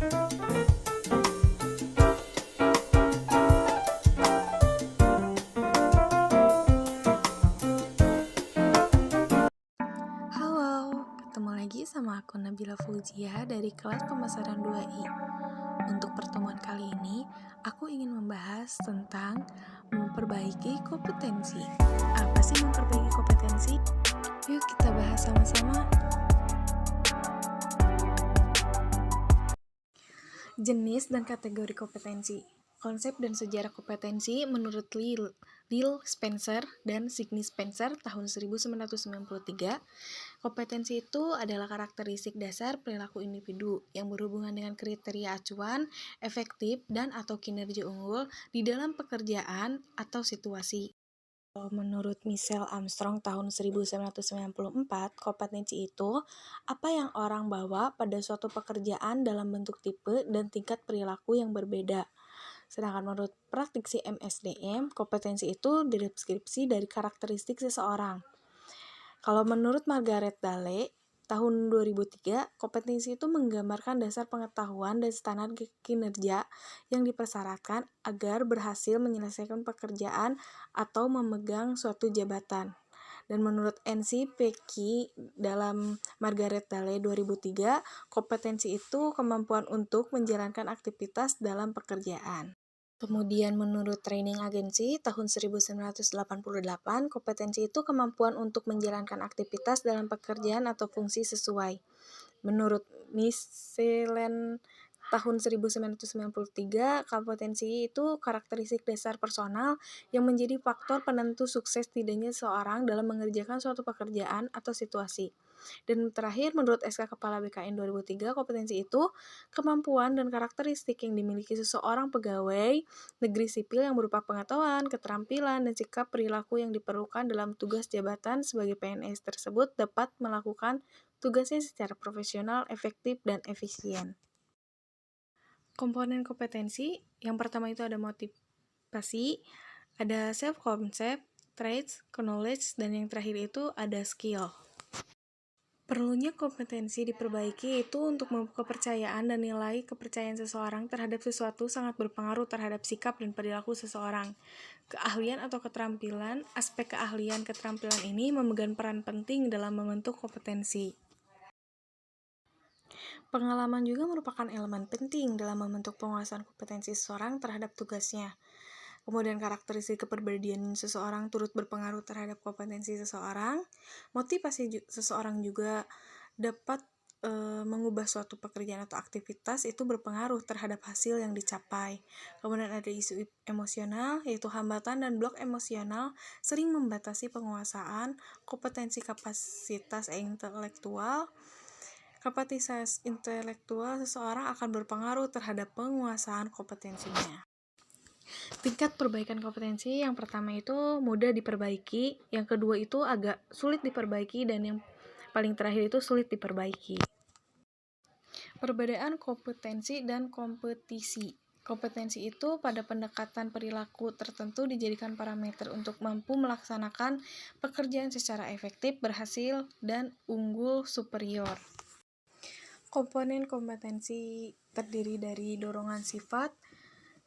Halo, ketemu lagi sama aku Nabila Fauzia dari kelas pemasaran 2I. Untuk pertemuan kali ini, aku ingin membahas tentang memperbaiki kompetensi. Apa sih memperbaiki kompetensi? Yuk kita bahas sama-sama. Jenis dan kategori kompetensi. Konsep dan sejarah kompetensi menurut Lil Spencer dan Sidney Spencer tahun 1993, kompetensi itu adalah karakteristik dasar perilaku individu yang berhubungan dengan kriteria acuan, efektif, dan atau kinerja unggul di dalam pekerjaan atau situasi. Menurut Michelle Armstrong tahun 1994, kompetensi itu apa yang orang bawa pada suatu pekerjaan dalam bentuk tipe dan tingkat perilaku yang berbeda. Sedangkan menurut praktisi MSDM, kompetensi itu deskripsi dari karakteristik seseorang. Kalau menurut Margaret Dale, tahun 2003, kompetensi itu menggambarkan dasar pengetahuan dan standar kinerja yang dipersyaratkan agar berhasil menyelesaikan pekerjaan atau memegang suatu jabatan. Dan menurut N.C. Pecky dalam Margaret Dale 2003, kompetensi itu kemampuan untuk menjalankan aktivitas dalam pekerjaan. Kemudian menurut Training Agency tahun 1988, kompetensi itu kemampuan untuk menjalankan aktivitas dalam pekerjaan atau fungsi sesuai. Menurut Michelin tahun 1993, kompetensi itu karakteristik dasar personal yang menjadi faktor penentu sukses tidaknya seseorang dalam mengerjakan suatu pekerjaan atau situasi. Dan terakhir, menurut SK Kepala BKN 2003, kompetensi itu kemampuan dan karakteristik yang dimiliki seseorang pegawai negeri sipil yang berupa pengetahuan, keterampilan, dan sikap perilaku yang diperlukan dalam tugas jabatan sebagai PNS tersebut dapat melakukan tugasnya secara profesional, efektif, dan efisien. Komponen kompetensi, yang pertama itu ada motivasi, ada self-concept, traits, knowledge, dan yang terakhir itu ada skill. Perlunya kompetensi diperbaiki itu untuk kepercayaan dan nilai kepercayaan seseorang terhadap sesuatu sangat berpengaruh terhadap sikap dan perilaku seseorang. Keahlian atau keterampilan, aspek keahlian keterampilan ini memegang peran penting dalam membentuk kompetensi. Pengalaman juga merupakan elemen penting dalam membentuk penguasaan kompetensi seseorang terhadap tugasnya. Kemudian karakteristik kepribadian seseorang turut berpengaruh terhadap kompetensi seseorang. Motivasi seseorang juga dapat mengubah suatu pekerjaan atau aktivitas itu berpengaruh terhadap hasil yang dicapai. Kemudian ada isu emosional, yaitu hambatan dan blok emosional sering membatasi penguasaan kompetensi kapasitas intelektual. Kapasitas intelektual seseorang akan berpengaruh terhadap penguasaan kompetensinya. Tingkat perbaikan kompetensi yang pertama itu mudah diperbaiki, yang kedua itu agak sulit diperbaiki, dan yang paling terakhir itu sulit diperbaiki. Perbedaan kompetensi dan kompetisi. Kompetensi itu pada pendekatan perilaku tertentu dijadikan parameter untuk mampu melaksanakan pekerjaan secara efektif, berhasil, dan unggul superior. Komponen kompetensi terdiri dari dorongan sifat,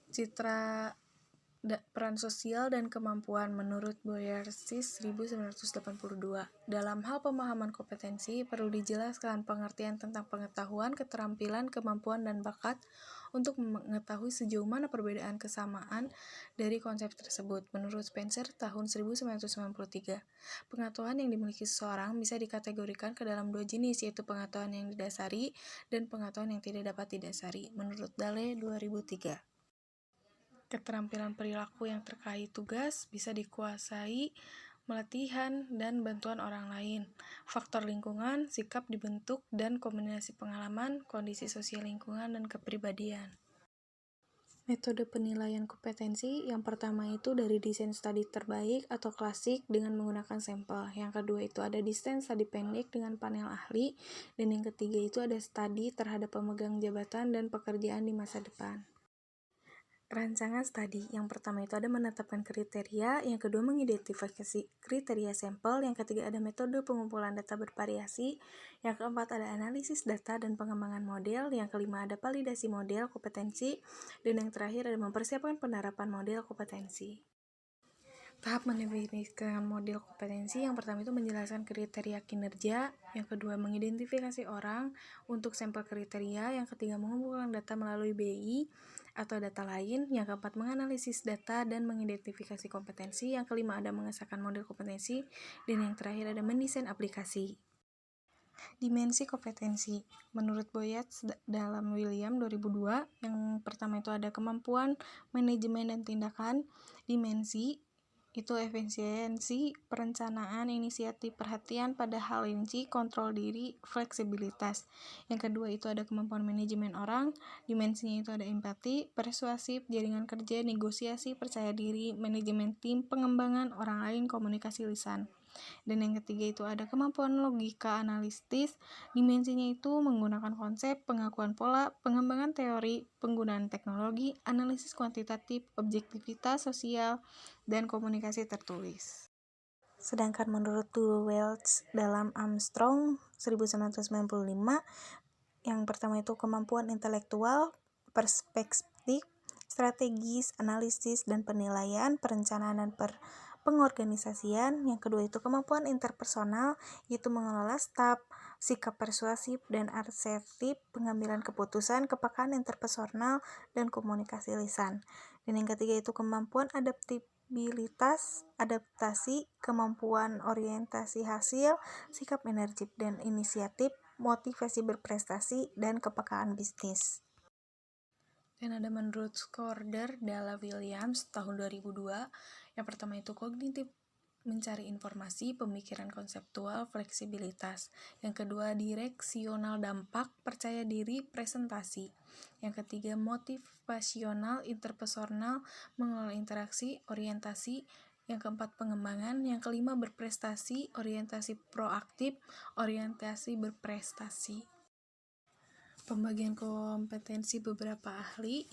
citra peran sosial, dan kemampuan menurut Boyarsis 1982. Dalam hal pemahaman kompetensi, perlu dijelaskan pengertian tentang pengetahuan, keterampilan, kemampuan, dan bakat untuk mengetahui sejauh mana perbedaan kesamaan dari konsep tersebut. Menurut Spencer tahun 1993, pengetahuan yang dimiliki seseorang bisa dikategorikan ke dalam dua jenis, yaitu pengetahuan yang didasari dan pengetahuan yang tidak dapat didasari. Menurut Dale 2003. Keterampilan perilaku yang terkait tugas bisa dikuasai melatihan dan bantuan orang lain. Faktor lingkungan, sikap dibentuk, dan kombinasi pengalaman, kondisi sosial lingkungan, dan kepribadian. Metode penilaian kompetensi yang pertama itu dari desain studi terbaik atau klasik dengan menggunakan sampel. Yang kedua itu ada desain studi pendek dengan panel ahli. Dan yang ketiga itu ada studi terhadap pemegang jabatan dan pekerjaan di masa depan. rancangan studi. Yang pertama itu ada menetapkan kriteria, yang kedua mengidentifikasi kriteria sampel, yang ketiga ada metode pengumpulan data bervariasi, yang keempat ada analisis data dan pengembangan model, yang kelima ada validasi model kompetensi, dan yang terakhir ada mempersiapkan penerapan model kompetensi. Tahap mendefinisikan model kompetensi, yang pertama itu menjelaskan kriteria kinerja, yang kedua mengidentifikasi orang untuk sampel kriteria, yang ketiga mengumpulkan data melalui BI atau data lain, yang keempat menganalisis data dan mengidentifikasi kompetensi, yang kelima ada mengesahkan model kompetensi, dan yang terakhir ada mendesain aplikasi. Dimensi kompetensi. Menurut Boyat dalam William 2002, yang pertama itu ada kemampuan, manajemen, dan tindakan. Dimensi itu efisiensi, perencanaan, inisiatif, perhatian pada hal rinci, kontrol diri, fleksibilitas. Yang kedua itu ada kemampuan manajemen orang, dimensinya itu ada empati, persuasif, jaringan kerja, negosiasi, percaya diri, manajemen tim, pengembangan orang lain, komunikasi lisan. Dan yang ketiga itu ada kemampuan logika analitis, dimensinya itu menggunakan konsep, pengakuan pola, pengembangan teori, penggunaan teknologi, analisis kuantitatif, objektivitas sosial, dan komunikasi tertulis. Sedangkan menurut Welch dalam Armstrong 1995, yang pertama itu kemampuan intelektual, perspektif, strategis, analisis, dan penilaian, perencanaan, dan pengorganisasian. Yang kedua itu kemampuan interpersonal, yaitu mengelola staf, sikap persuasif dan asertif, pengambilan keputusan, kepekaan interpersonal, dan komunikasi lisan. Dan yang ketiga itu kemampuan adaptabilitas, adaptasi, kemampuan orientasi hasil, sikap energik dan inisiatif, motivasi berprestasi, dan kepekaan bisnis. Dan ada menurut Skorder dalam Williams tahun 2002, yang pertama itu kognitif, mencari informasi, pemikiran konseptual, fleksibilitas. Yang kedua direksional, dampak, percaya diri, presentasi. Yang ketiga motivasional, interpersonal, mengelola interaksi, orientasi. Yang keempat pengembangan. Yang kelima berprestasi, orientasi proaktif, orientasi berprestasi. Pembagian kompetensi beberapa ahli.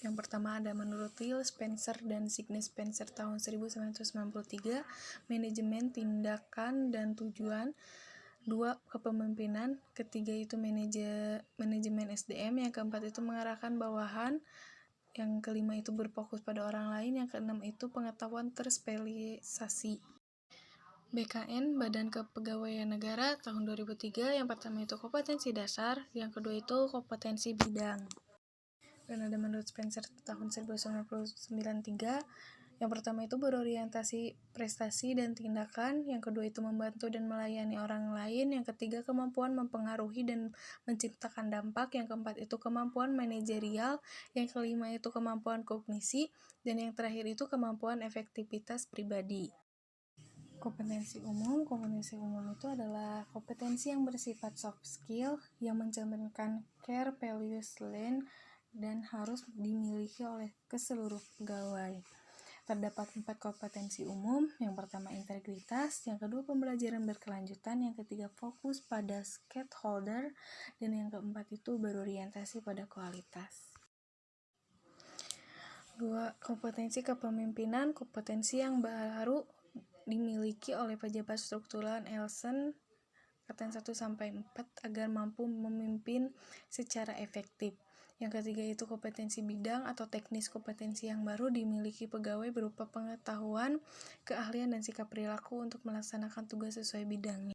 Yang pertama ada menurut Lill Spencer dan Sidney Spencer tahun 1993, manajemen, tindakan, dan tujuan. 2. Kepemimpinan. Ketiga itu manajemen SDM. Yang keempat itu mengarahkan bawahan. Yang kelima itu berfokus pada orang lain. Yang keenam itu pengetahuan terspesialisasi. BKN, Badan Kepegawaian Negara, tahun 2003, yang pertama itu kompetensi dasar, yang kedua itu kompetensi bidang. Dan ada menurut Spencer tahun 1993, yang pertama itu berorientasi prestasi dan tindakan, yang kedua itu membantu dan melayani orang lain, yang ketiga kemampuan mempengaruhi dan menciptakan dampak, yang keempat itu kemampuan manajerial, yang kelima itu kemampuan kognisi, dan yang terakhir itu kemampuan efektivitas pribadi. Kompetensi umum itu adalah kompetensi yang bersifat soft skill yang mencerminkan core values learned dan harus dimiliki oleh keseluruh pegawai. Terdapat 4 kompetensi umum. Yang pertama integritas, yang kedua pembelajaran berkelanjutan, yang ketiga fokus pada stakeholder, dan yang keempat itu berorientasi pada kualitas. 2. Kompetensi kepemimpinan, kompetensi yang baru dimiliki oleh pejabat struktural Elsen Katen 1-4 agar mampu memimpin secara efektif. Yang ketiga itu kompetensi bidang atau teknis, kompetensi yang baru dimiliki pegawai berupa pengetahuan, keahlian, dan sikap perilaku untuk melaksanakan tugas sesuai bidangnya.